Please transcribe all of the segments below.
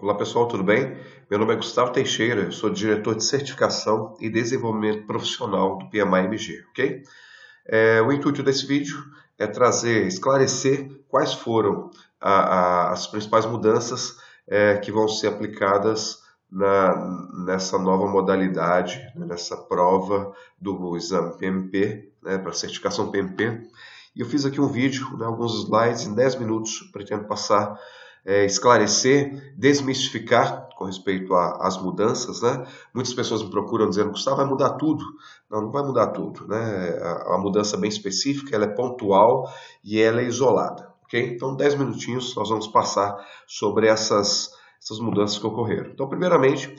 Olá pessoal, tudo bem? Meu nome é Gustavo Teixeira, eu sou diretor de certificação e desenvolvimento profissional do PMI-MG, ok? O intuito desse vídeo é esclarecer quais foram as principais mudanças que vão ser aplicadas nessa nova modalidade, né, nessa prova do exame PMP, né, para certificação PMP. E eu fiz aqui um vídeo, né, alguns slides em 10 minutos, pretendo passar esclarecer, desmistificar com respeito às mudanças, né? Muitas pessoas me procuram dizendo, Gustavo, vai mudar tudo. Não, não vai mudar tudo, né? A mudança bem específica, ela é pontual e ela é isolada, ok? Então, 10 minutinhos nós vamos passar sobre essas mudanças que ocorreram. Então, primeiramente,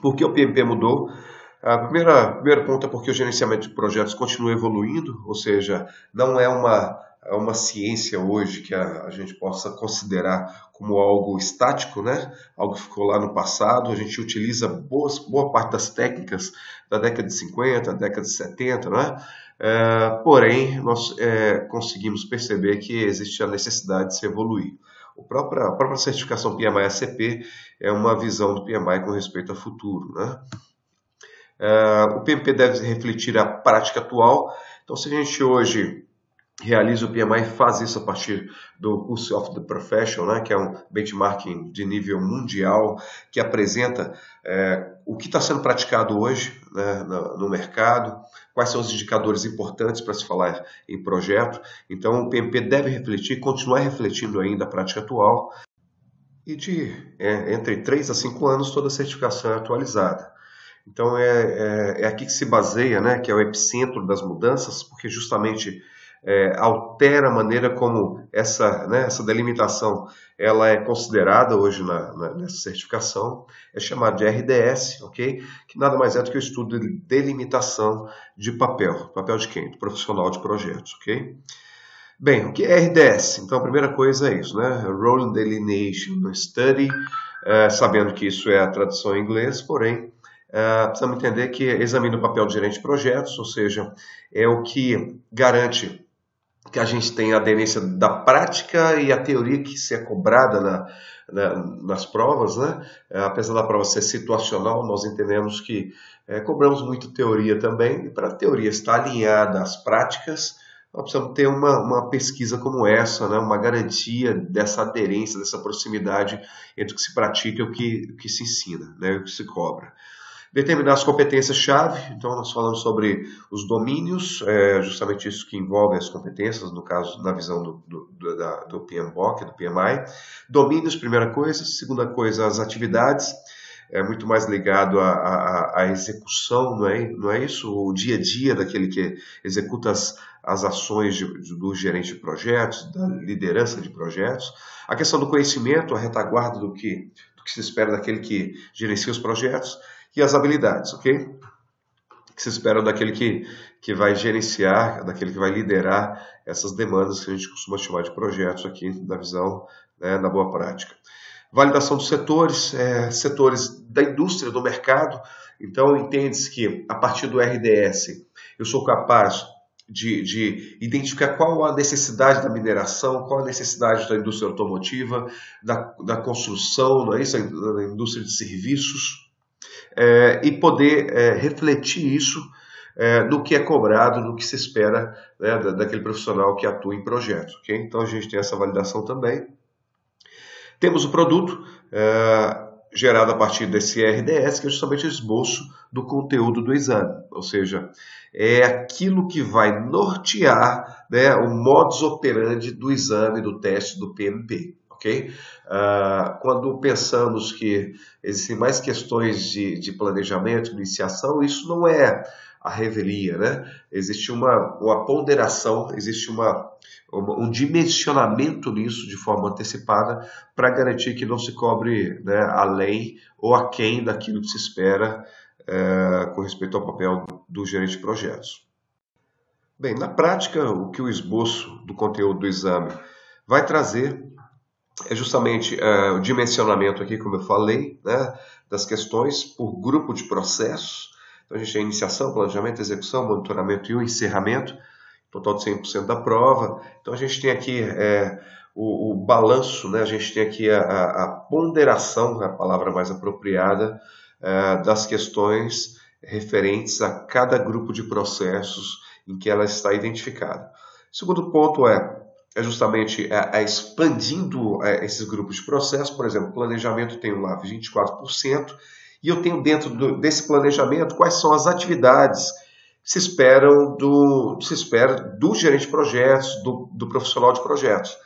por que o PMP mudou? Primeiro ponto é porque o gerenciamento de projetos continua evoluindo, ou seja, não é uma ciência hoje que a gente possa considerar como algo estático, né? Algo que ficou lá no passado. A gente utiliza boa parte das técnicas da década de 50, década de 70, né? Porém, nós conseguimos perceber que existe a necessidade de se evoluir. A própria certificação PMI-ACP é uma visão do PMI com respeito ao futuro, né? O PMP deve refletir a prática atual. Então, se a gente hoje realiza o PMI, faz isso a partir do Pulse of the Profession, né, que é um benchmarking de nível mundial, que apresenta o que está sendo praticado hoje, né, no mercado, quais são os indicadores importantes para se falar em projeto. Então, o PMP deve refletir, continuar refletindo ainda a prática atual, e entre 3 a 5 anos toda a certificação é atualizada. Então é aqui que se baseia, né, que é o epicentro das mudanças, porque justamente altera a maneira como essa delimitação ela é considerada hoje nessa certificação, é chamada de RDS, ok? Que nada mais é do que o estudo de delimitação de papel de quem? Do profissional de projetos, ok? Bem, o que é RDS? Então a primeira coisa é isso, né? Role Delineation Study, sabendo que isso é a tradução em inglês, porém precisamos entender que examina o papel do gerente de projetos, ou seja, é o que garante que a gente tenha aderência da prática e a teoria que se é cobrada nas provas, né? Apesar da prova ser situacional, nós entendemos que cobramos muito teoria também, e para a teoria estar alinhada às práticas, nós precisamos ter uma pesquisa como essa, né? Uma garantia dessa aderência, dessa proximidade entre o que se pratica e o que se ensina, né? O que se cobra. Determinar as competências-chave, então nós falamos sobre os domínios, justamente isso que envolve as competências, no caso, na visão do PMBOK, do PMI. Domínios, primeira coisa. Segunda coisa, as atividades, é muito mais ligado à execução, não é isso? O dia a dia daquele que executa as ações do gerente de projetos, da liderança de projetos. A questão do conhecimento, a retaguarda do que se espera daquele que gerencia os projetos. E as habilidades, ok? Que se espera daquele que vai gerenciar, daquele que vai liderar essas demandas que a gente costuma chamar de projetos aqui, da visão, né, da boa prática. Validação dos setores da indústria, do mercado. Então, entende-se que, a partir do RDS, eu sou capaz de identificar qual a necessidade da mineração, qual a necessidade da indústria automotiva, da construção, não é isso? Da indústria de serviços, e poder refletir isso no que é cobrado, no que se espera, né, daquele profissional que atua em projetos. Okay? Então a gente tem essa validação também. Temos o produto gerado a partir desse RDS, que é justamente o esboço do conteúdo do exame, ou seja, é aquilo que vai nortear, né, o modus operandi do exame, do teste do PMP. Okay? Quando pensamos que existem mais questões de planejamento, de iniciação, isso não é a revelia, né? Existe uma ponderação, existe um dimensionamento nisso de forma antecipada para garantir que não se cobre, né, além ou aquém daquilo que se espera com respeito ao papel do gerente de projetos. Bem, na prática, o que o esboço do conteúdo do exame vai trazer é justamente o dimensionamento aqui, como eu falei, né, das questões por grupo de processos. Então, a gente tem a iniciação, planejamento, execução, monitoramento e o encerramento, total de 100% da prova. Então, a gente tem aqui o balanço, né? A gente tem aqui a ponderação, a palavra mais apropriada, das questões referentes a cada grupo de processos em que ela está identificada. O segundo ponto é justamente expandindo esses grupos de processos. Por exemplo, planejamento, eu tenho lá 24%, e eu tenho dentro desse planejamento quais são as atividades que se espera do gerente de projetos, do profissional de projetos.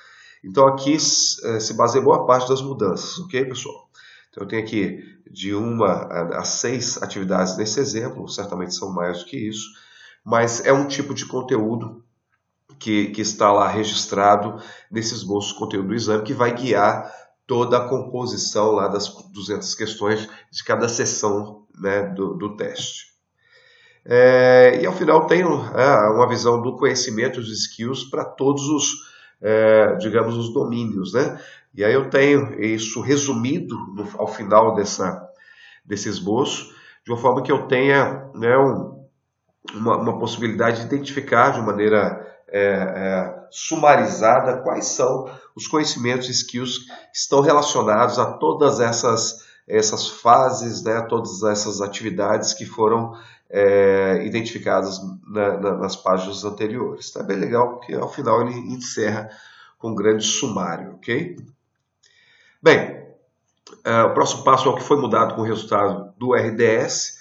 Então aqui se baseia boa parte das mudanças, ok, pessoal? Então eu tenho aqui de 1 a 6 atividades nesse exemplo, certamente são mais do que isso, mas é um tipo de conteúdo que está lá registrado nesse esboço de conteúdo do exame, que vai guiar toda a composição lá das 200 questões de cada sessão, né, do teste. E ao final tenho uma visão do conhecimento, dos skills para todos os, digamos, os domínios, né? E aí eu tenho isso resumido ao final desse esboço, de uma forma que eu tenha, né, uma possibilidade de identificar de maneira sumarizada quais são os conhecimentos e skills que estão relacionados a todas essas fases, né, todas essas atividades que foram identificadas nas páginas anteriores. Tá bem legal, porque ao final ele encerra com um grande sumário, ok? Bem, o próximo passo é o que foi mudado com o resultado do RDS.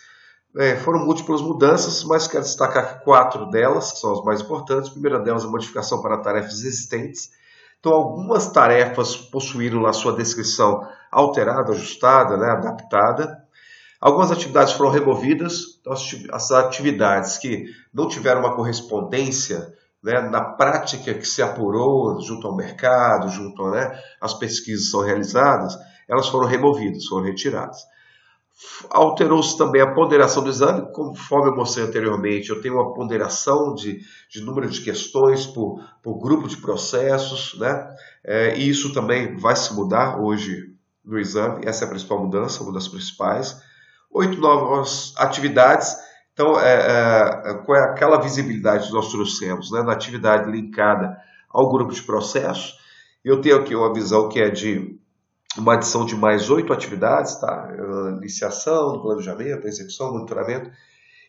Foram múltiplas mudanças, mas quero destacar 4 delas, que são as mais importantes. A primeira delas é a modificação para tarefas existentes. Então, algumas tarefas possuíram lá sua descrição alterada, ajustada, né, adaptada. Algumas atividades foram removidas. Então, as atividades que não tiveram uma correspondência, né, na prática que se apurou junto ao mercado, junto, né, às pesquisas que são realizadas, elas foram removidas, foram retiradas. Alterou-se também a ponderação do exame, conforme eu mostrei anteriormente. Eu tenho uma ponderação de número de questões por grupo de processos, né? E isso também vai se mudar hoje no exame. Essa é a principal mudança, uma das principais. 8 novas atividades. Então, qual é aquela visibilidade que nós trouxemos, né? Na atividade linkada ao grupo de processos. Eu tenho aqui uma visão que é de uma adição de mais 8 atividades, tá? Iniciação, planejamento, execução, monitoramento,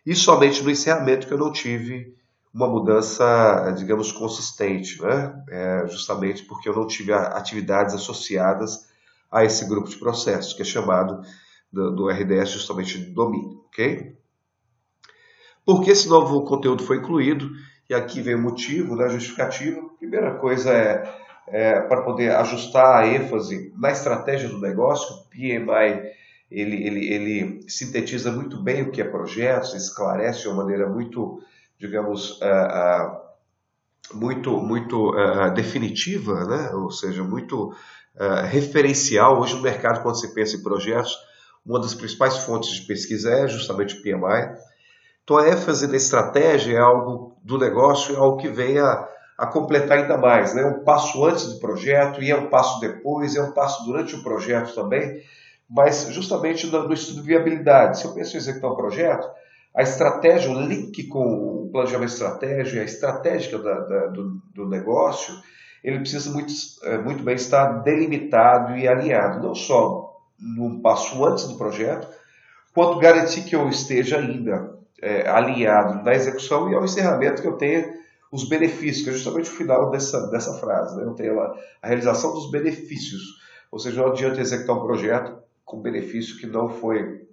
e somente no encerramento que eu não tive uma mudança, digamos, consistente, né? Justamente porque eu não tive atividades associadas a esse grupo de processos, que é chamado do RDS justamente de domínio, ok? Por que esse novo conteúdo foi incluído? E aqui vem o motivo, né, justificativo. Primeira coisa para poder ajustar a ênfase na estratégia do negócio. O PMI ele sintetiza muito bem o que é projetos, esclarece de uma maneira muito, digamos, muito definitiva, né? Ou seja, muito referencial. Hoje no mercado, quando se pensa em projetos, uma das principais fontes de pesquisa é justamente o PMI. Então a ênfase na estratégia é algo do negócio, é algo que vem a completar ainda mais, né? Um passo antes do projeto, e é um passo depois, é um passo durante o projeto também, mas justamente no estudo de viabilidade. Se eu penso em executar um projeto, a estratégia, o link com o planejamento estratégico e a estratégica do negócio, ele precisa muito bem estar delimitado e alinhado, não só no passo antes do projeto, quanto garantir que eu esteja ainda alinhado na execução e ao encerramento que eu tenha os benefícios, que é justamente o final dessa frase, né? Eu tenho a realização dos benefícios, ou seja, não adianta executar um projeto com benefício que não foi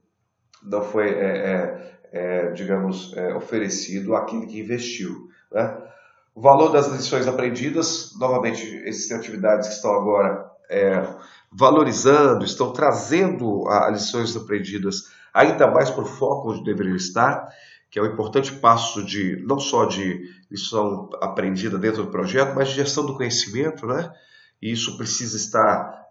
digamos, oferecido àquele que investiu, né? O valor das lições aprendidas, novamente, existem atividades que estão agora valorizando, estão trazendo as lições aprendidas ainda mais para o foco onde deveriam estar, que é um importante passo não só de lição aprendida dentro do projeto, mas de gestão do conhecimento, né? E isso precisa estar,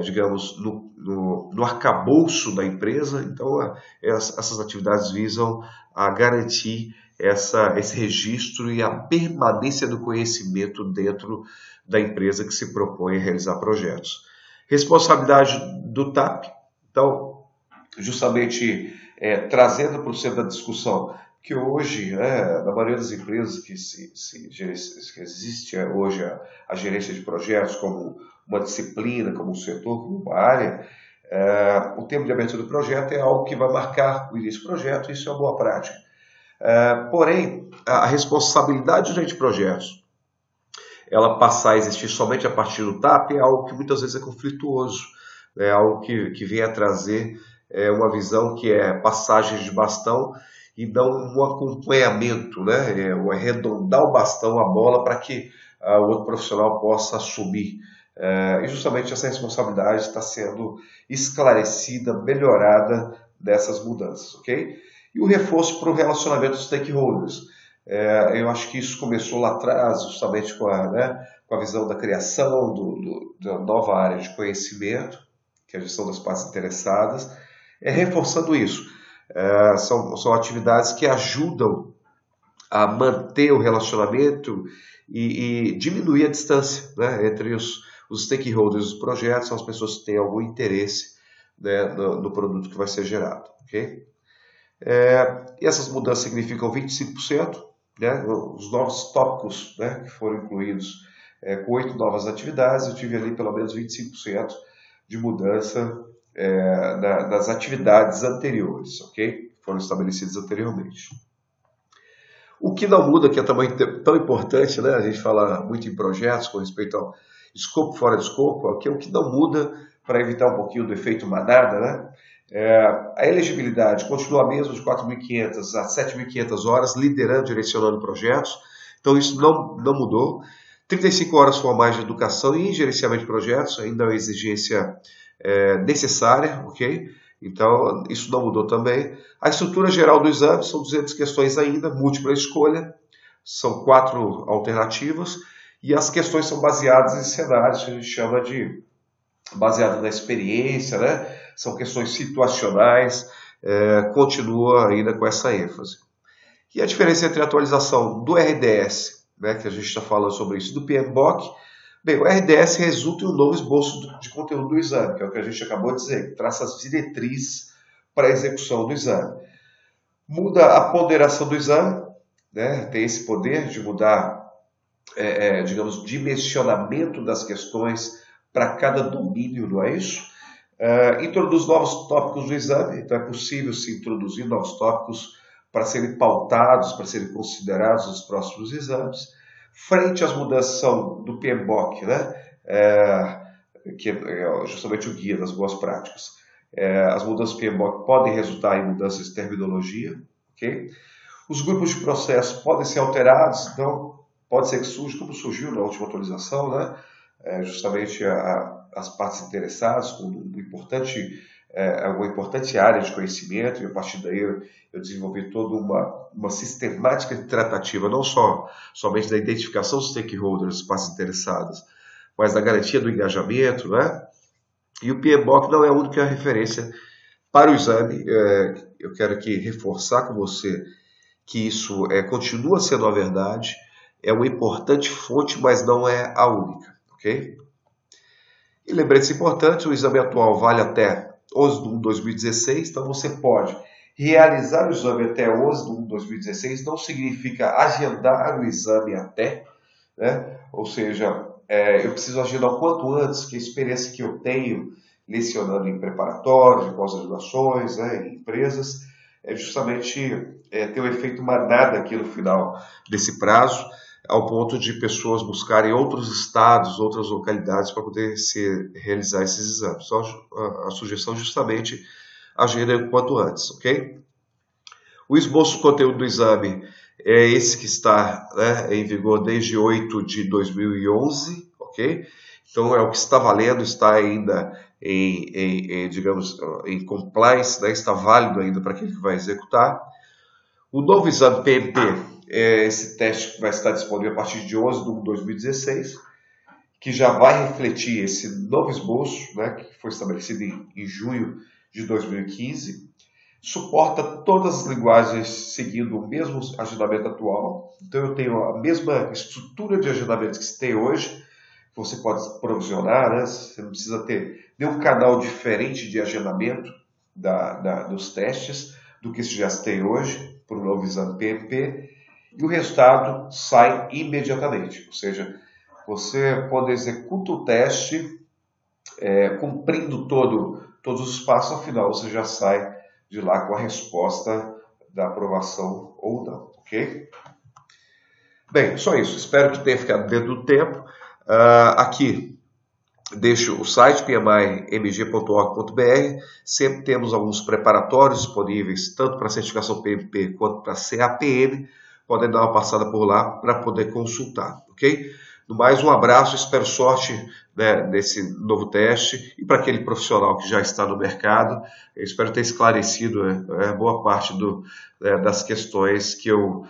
digamos, no arcabouço da empresa. Então, essas atividades visam a garantir esse registro e a permanência do conhecimento dentro da empresa que se propõe a realizar projetos. Responsabilidade do TAP. Então, justamente trazendo para o centro da discussão que hoje, né, na maioria das empresas que existe hoje a gerência de projetos como uma disciplina, como um setor, como uma área, o tempo de abertura do projeto é algo que vai marcar o início do projeto, isso é uma boa prática. Porém, a responsabilidade do gerente de projetos, ela passar a existir somente a partir do TAP, é algo que muitas vezes é conflituoso, é algo que vem a trazer uma visão que é passagem de bastão e não um acompanhamento, né? É arredondar o bastão, a bola, para que o outro profissional possa assumir. E justamente essa responsabilidade está sendo esclarecida, melhorada dessas mudanças, ok? E o reforço para o relacionamento dos stakeholders. Eu acho que isso começou lá atrás, justamente com a visão da criação da nova área de conhecimento, que é a gestão das partes interessadas, reforçando isso. São atividades que ajudam a manter o relacionamento e diminuir a distância, né, entre os stakeholders dos projetos, são as pessoas que têm algum interesse, né, no produto que vai ser gerado. Okay? E essas mudanças significam 25%, né, os novos tópicos, né, que foram incluídos com 8 novas atividades, eu tive ali pelo menos 25% de mudança nas atividades anteriores, ok? Foram estabelecidas anteriormente. O que não muda, que é também tão importante, né? A gente fala muito em projetos com respeito ao escopo fora de escopo, o que não muda, para evitar um pouquinho do efeito manada, né? A elegibilidade continua a mesma, de 4.500 a 7.500 horas, liderando, direcionando projetos, então isso não mudou. 35 horas formais de educação e gerenciamento de projetos, ainda é uma exigência necessária, ok? Então, isso não mudou também. A estrutura geral do exame são 200 questões ainda, múltipla escolha, são 4 alternativas, e as questões são baseadas em cenários que a gente chama de baseado na experiência, né? São questões situacionais, continua ainda com essa ênfase. E a diferença entre a atualização do RDS, né, que a gente está falando sobre isso, do PMBOK, bem, o RDS resulta em um novo esboço de conteúdo do exame, que é o que a gente acabou de dizer, que traça as diretrizes para a execução do exame. Muda a ponderação do exame, né, tem esse poder de mudar, digamos, dimensionamento das questões para cada domínio, não é isso? Introduz novos tópicos do exame, então é possível se introduzir novos tópicos para serem pautados, para serem considerados nos próximos exames. Frente às mudanças do PMBOK, né? Que é justamente o guia das boas práticas. As mudanças do PMBOK podem resultar em mudanças de terminologia. Okay? Os grupos de processo podem ser alterados, então pode ser que surja, como surgiu na última atualização, né? Justamente as partes interessadas com uma importante área de conhecimento, e a partir daí eu desenvolvi toda uma sistemática de tratativa, não somente da identificação dos stakeholders, das partes interessadas, mas da garantia do engajamento, né? E o PMBOK não é a única referência para o exame. Eu quero aqui reforçar com você que isso continua sendo a verdade, é uma importante fonte, mas não é a única, ok? E lembrete importante, o exame atual vale até 11 de 1 de 2016, então você pode realizar o exame até 11 de 1 de 2016, não significa agendar o exame até, né? Ou seja, eu preciso agendar o quanto antes, que a experiência que eu tenho lecionando em preparatórios, em pós-graduações, né, em empresas, é justamente ter um efeito manada aqui no final desse prazo, ao ponto de pessoas buscarem outros estados, outras localidades para poder realizar esses exames. Então, a sugestão justamente agenda o quanto antes, ok? O esboço do conteúdo do exame é esse que está, né, em vigor desde 8 de 2011, ok? Então, é o que está valendo, está ainda digamos, em compliance, né, está válido ainda para quem vai executar. O novo exame PMP, esse teste vai estar disponível a partir de 11 de 2016, que já vai refletir esse novo esboço, né, que foi estabelecido em junho de 2015. Suporta todas as linguagens seguindo o mesmo agendamento atual. Então eu tenho a mesma estrutura de agendamento que se tem hoje, que você pode provisionar, né? Você não precisa ter nenhum canal diferente de agendamento dos testes do que já se tem hoje. por um novo exame PMP e o resultado sai imediatamente. Ou seja, você, quando executa o teste, cumprindo todos os passos, ao final você já sai de lá com a resposta da aprovação ou não, ok? Bem, só isso. Espero que tenha ficado dentro do tempo. Aqui deixo o site pmimg.org.br. Sempre temos alguns preparatórios disponíveis, tanto para a certificação PMP quanto para a CAPM. Podem dar uma passada por lá para poder consultar, ok? No mais, um abraço, espero sorte, né, nesse novo teste e para aquele profissional que já está no mercado. Eu espero ter esclarecido boa parte das questões que eu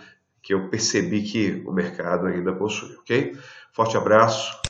percebi que o mercado ainda possui, ok? Forte abraço.